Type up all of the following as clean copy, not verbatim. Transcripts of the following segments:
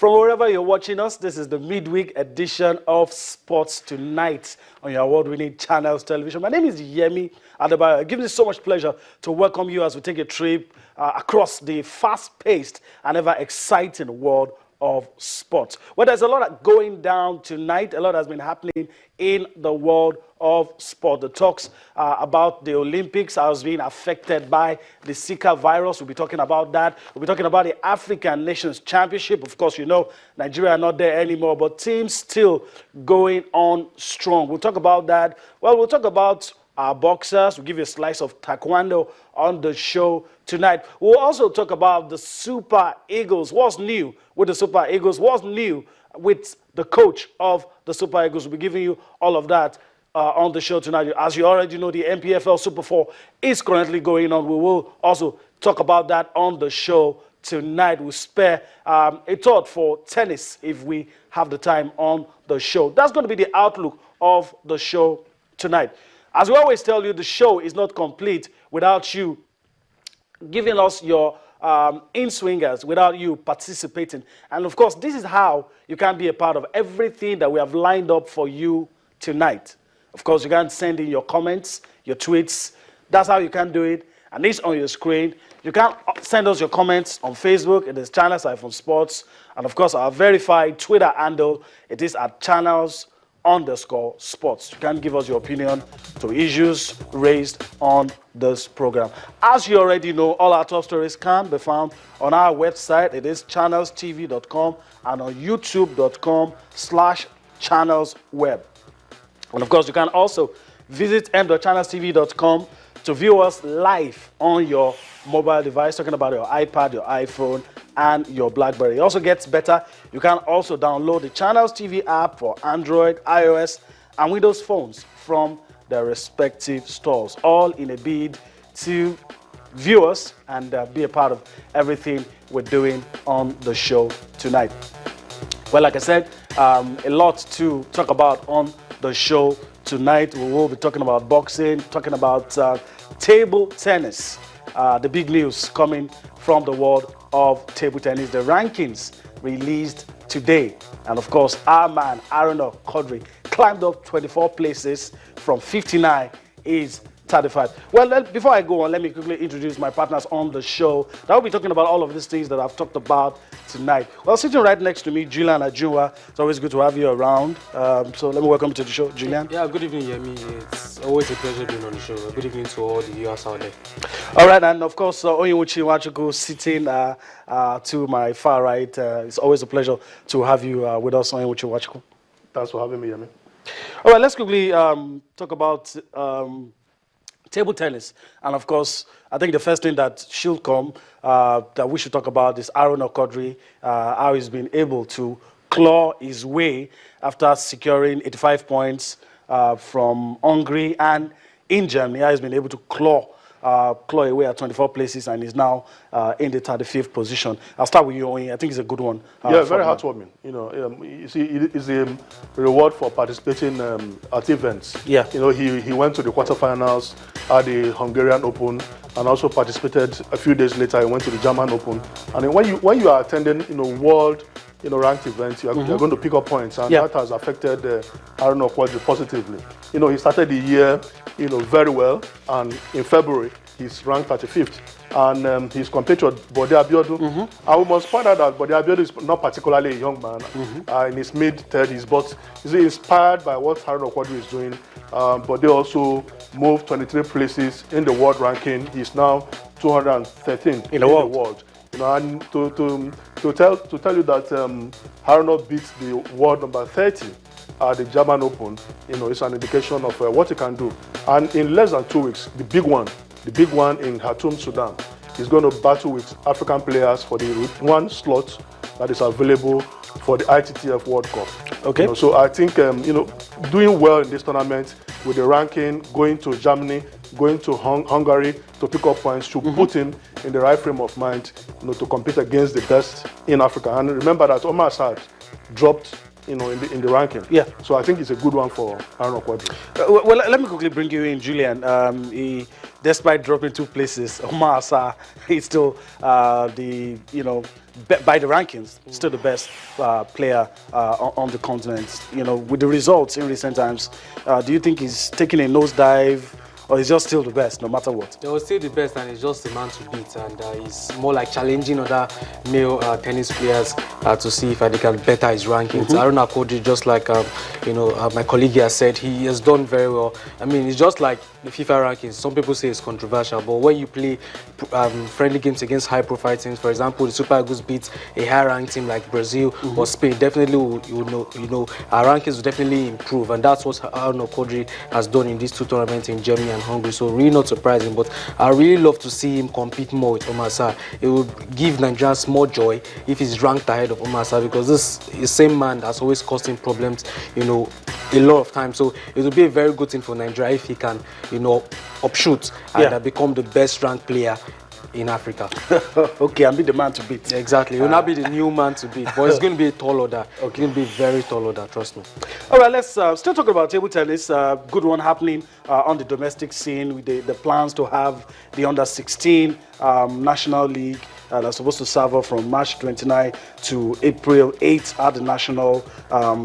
from wherever you're watching us, this is the midweek edition of Sports Tonight on your award-winning Channels Television. My name is Yemi Adebayo. It gives me so much pleasure to welcome you as we take a trip across the fast-paced and ever-exciting world of sports. Well, there's a lot going down tonight. A lot has been happening in the world of sport. The talks about the Olympics has been affected by the Zika virus. We'll be talking about that. We'll be talking about the African Nations Championship. Of course, you know, Nigeria are not there anymore, but teams still going on strong. We'll talk about that. Well, we'll talk about our boxers. We'll give you a slice of taekwondo on the show tonight. We'll also talk about the Super Eagles. What's new with the Super Eagles? What's new with the coach of the Super Eagles? We'll be giving you all of that on the show tonight. As you already know, the MPFL Super 4 is currently going on. We will also talk about that on the show tonight. We'll spare a thought for tennis if we have the time on the show. That's going to be the outlook of the show tonight. As we always tell you, the show is not complete without you giving us your in-swingers, without you participating. And of course, this is how you can be a part of everything that we have lined up for you tonight. Of course, you can send in your comments, your tweets. That's how you can do it. And it's on your screen. You can send us your comments on Facebook. It is Channels-Sports. And of course, our verified Twitter handle, it is at Channels_Sports. You can give us your opinion to issues raised on this program. As you already know, all our top stories can be found on our website. It is channelstv.com and on youtube.com/channelsweb. And of course, you can also visit m.channelstv.com to view us live on your mobile device, talking about your iPad, your iPhone, and your BlackBerry. It also gets better. You can also download the Channels TV app for Android, iOS, and Windows phones from their respective stores, all in a bid to view us and be a part of everything we're doing on the show tonight. Well, like I said, a lot to talk about on the show tonight. We will be talking about boxing, talking about table tennis. The big news coming from the world of table tennis. The rankings released today. And of course, our man, Aaron Kodri, climbed up 24 places from 59 is 35. Well, before I go on, let me quickly introduce my partners on the show. That will be talking about all of these things that I've talked about tonight. Well, sitting right next to me, Julian Ajunwa. It's always good to have you around. So let me welcome you to the show, Julian. Yeah, good evening, Yemi. It's always a pleasure being on the show. Good evening to all the viewers out there. All right, and of course, Onyiwuchi Wachuku sitting to my far right. It's always a pleasure to have you with us, Onyiwuchi Wachuku. Thanks for having me, Yemi. All right, let's quickly talk about table tennis. And of course, I think the first thing that should come that we should talk about is Aaron Kodri, how he's been able to claw his way after securing 85 points from Hungary and in Germany. He's been able to claw away at 24 places and is now in the 35th position. I'll start with you, Owen. I think it's a good one. Yeah, very heartwarming. You know, you see, it's a reward for participating at events. Yeah. You know, he went to the quarterfinals at the Hungarian Open and also participated a few days later. He went to the German Open. And then when you are attending, world, ranked events, you're going to pick up points, and that has affected Aaron Kodri positively. He started the year, very well, and in February he's ranked 35th, and he's compared to Bode Abiodun. And we must point out that Bode Abiodun is not particularly a young man, in his mid-30s, but he's inspired by what Aaron Kodri is doing. Bode also moved 23 places in the world ranking. He's now 213 in the world. And to tell you that Aaron beats the world number 30 at the German Open, it's an indication of what he can do. And in less than 2 weeks, the big one in Khartoum, Sudan, is going to battle with African players for the one slot that is available for the ITTF World Cup. Okay. So I think doing well in this tournament with the ranking, going to Germany, going to Hungary to pick up points, to put him in the right frame of mind, to compete against the best in Africa. And remember that Omar Assad dropped in the ranking. Yeah. So I think it's a good one for Aaron Okwadri. Well, let me quickly bring you in, Julian. Despite dropping 2 places, Omar Asa is still by the rankings, still the best player on the continent. With the results in recent times, do you think he's taking a nosedive, or he's just still the best, no matter what? They will still the best, and he's just the man to beat. And he's more like challenging other male tennis players to see if they can better his rankings. Aaron Okwadri, just like my colleague here said, he has done very well. I mean, it's just like the FIFA rankings. Some people say it's controversial, but when you play friendly games against high-profile teams, for example, the Super Eagles beat a high-ranked team like Brazil or Spain, definitely our rankings will definitely improve, and that's what Aaron Okwadri has done in these 2 tournaments in Germany and Hungary. So really not surprising, but I really love to see him compete more with Omar Asa. It would give Nigerians more joy if he's ranked ahead of Omar Asa, because this is the same man that's always causing problems, a lot of times. So it will be a very good thing for Nigeria if he can, upshoot and become the best ranked player in Africa. Okay, and be the man to beat. Exactly. He will not be the new man to beat, but it's going to be a tall order. Okay. It's going to be very tall order, trust me. All right, let's still talk about table tennis. Good one happening on the domestic scene with the plans to have the under-16 National League that's supposed to serve from March 29 to April 8 at the National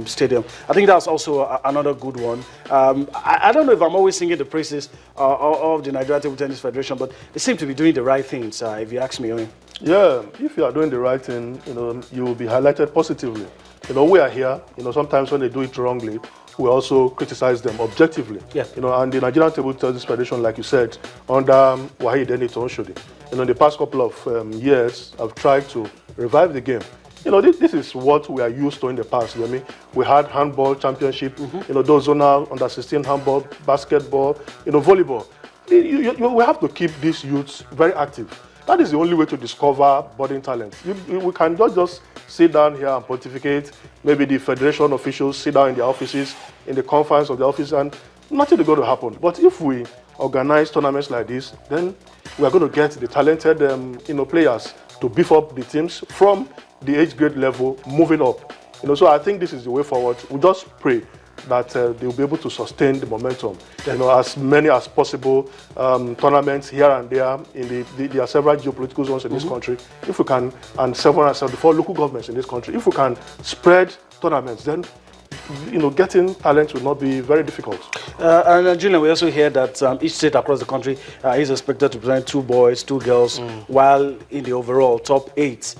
Stadium. I think that's also another good one. I don't know if I'm always singing the praises of the Nigeria Table Tennis Federation, but they seem to be doing the right things, if you ask me. Yeah, if you are doing the right thing, you will be highlighted positively. We are here. Sometimes when they do it wrongly, we also criticize them objectively. Yeah. And the Nigerian Table Tennis Federation, like you said, under Wahid Enitonshodi, in the past couple of years, have tried to revive the game. This is what we are used to in the past. We had handball championship, those zonal under-16 handball, basketball, volleyball. We have to keep these youths very active. That is the only way to discover budding talent. We can not just sit down here and pontificate. Maybe the federation officials sit down in their offices, in the confines of the office, and nothing is going to happen. But if we organize tournaments like this, then we are going to get the talented players to beef up the teams from the age grade level, moving up. So I think this is the way forward. We just pray that they will be able to sustain the momentum. As many as possible tournaments here and there. There are several geopolitical zones in this country. If we can, and 774 local governments in this country, if we can spread tournaments, then getting talent will not be very difficult. And Julian, we also hear that each state across the country is expected to present 2 boys, 2 girls, while in the overall top 8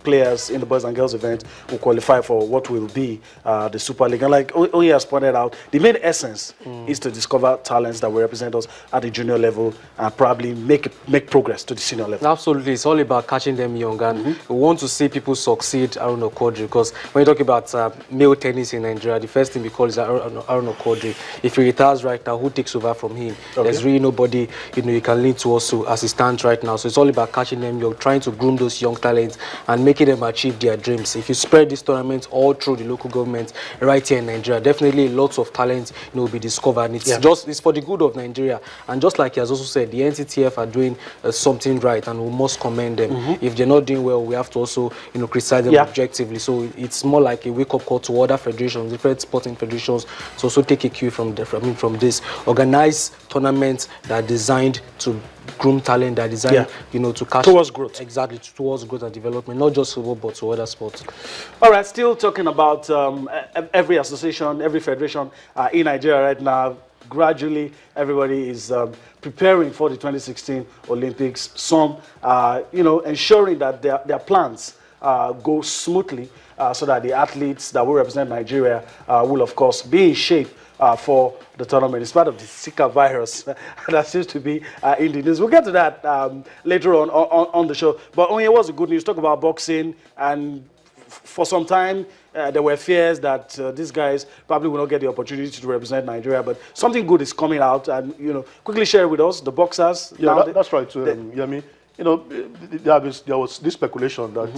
players in the boys and girls event will qualify for what will be the Super League. And like Oye has pointed out, the main essence is to discover talents that will represent us at the junior level and probably make progress to the senior level. Absolutely. It's all about catching them young. And we want to see people succeed Aaron Okwadri, because when you talk about male tennis in Nigeria, the first thing we call is Aaron Okwadri. If he retires right now, who takes over from him? Okay. There's really nobody you can lean to also as it stands right now. So it's all about catching them young, trying to groom those young talents and making them achieve their dreams. If you spread these tournaments all through the local government right here in Nigeria, definitely lots of talent will be discovered. And it's for the good of Nigeria. And just like he has also said, the NTTF are doing something right, and we must commend them. If they're not doing well, we have to also criticize them objectively. So it's more like a wake-up call to other federations, different sporting federations, to also take a cue from this. Organize tournaments that are designed to groom talent, that are designed to catch towards growth. Exactly, towards growth and development, not just football but to other sports. All right, still talking about every association, every federation in Nigeria right now. Gradually, everybody is preparing for the 2016 Olympics. Some, ensuring that their plans go smoothly, so that the athletes that will represent Nigeria will, of course, be in shape for the tournament, in spite of the Zika virus that seems to be in the news. We'll get to that later on the show. But only what's the good news? Talk about boxing, and for some time there were fears that these guys probably will not get the opportunity to represent Nigeria. But something good is coming out, and quickly share with us the boxers. Yeah, that's right. Yemi. There was this speculation that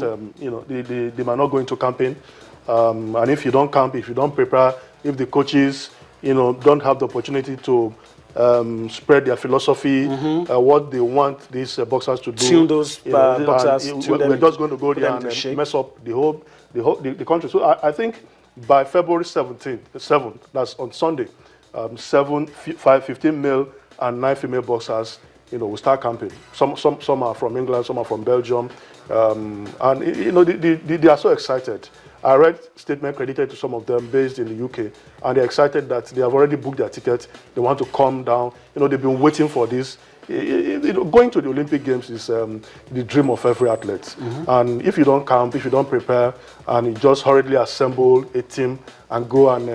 they might not go into camping, and if you don't camp, if you don't prepare, if the coaches don't have the opportunity to spread their philosophy, what they want these boxers to do. Tune those boxers. We're just going to go there and mess up the country. So I think by February 7th, that's on Sunday, 15 male and 9 female boxers, will start camping. Some are from England, some are from Belgium, and they are so excited. I read statement credited to some of them based in the UK, and they're excited that they have already booked their ticket. They want to come down. They've been waiting for this. Going to the Olympic Games is the dream of every athlete. And if you don't camp, if you don't prepare, and you just hurriedly assemble a team and go and